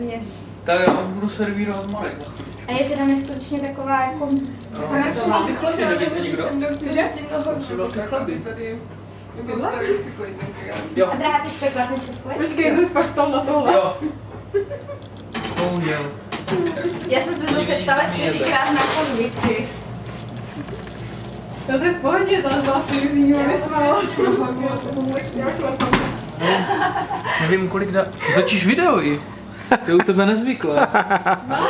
mě. Tak já budu servírovat Marek za chvíličku. A je teda neskutečně taková jako... Ty chleby nevíte nikdo? Cože? Jsou velké chleby. A drahá, ty spekla ten šestkový? Počkej, jsi pak ptal na tohle. Jo. Bohužel. Já jsem se zase ptala 4krát na konvici. To je v pohodě, ta vlastně zimní věc málo. Nevím kolik dá... Ty točíš video i. To je u tebe nezvyklé. No,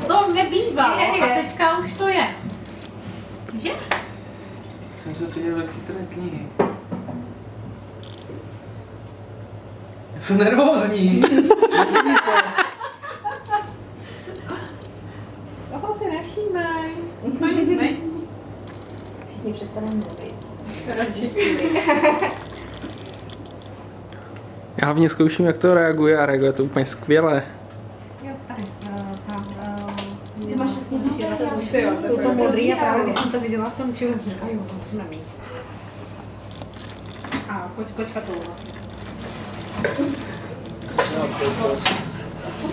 to nebývalo a teďka už to je. Že? Jsem se viděl do chytré knihy. Jsou nervózní. Toho si nevšímaj. To nic není. Všichni přestaneme mluvit. Radši. Já hlavně zkouším, jak to reaguje a reaguje to úplně skvěle. Jo, tady. Ty máš vlastně To modrý a právě když jsem to viděla v tom čilu, říkám, jo, to musíme mít. A kočka souhlasí.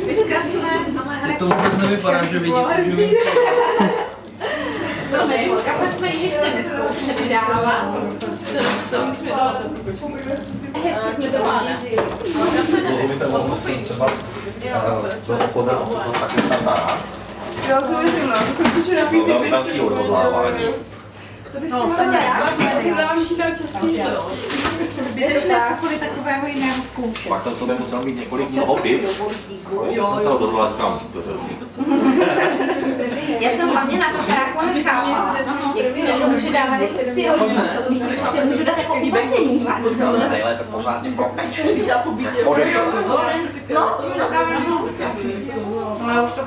Vyzkazné, ale To vůbec nevypadá, že vidíte, že vím, to ne, kafe jsme ještě neskoušeli dávat. hezky jsme to vyžili. Já to věřím, to jsou tuže napítý věci. Tady s těma dávám čítám častěji. Běžné cokoliv takového jiného zkoušet. Pak jsem v sobě musel mít několik dní hobby. Jsem se odhodlala, říkám, to je Já jsem hlavně na to práku nechápala, jak si někdo může dávat jako syrový maso, když si přece můžu dát jako uvařený maso. nejlépe pořádně propeč. No, to je pravda. No, já už to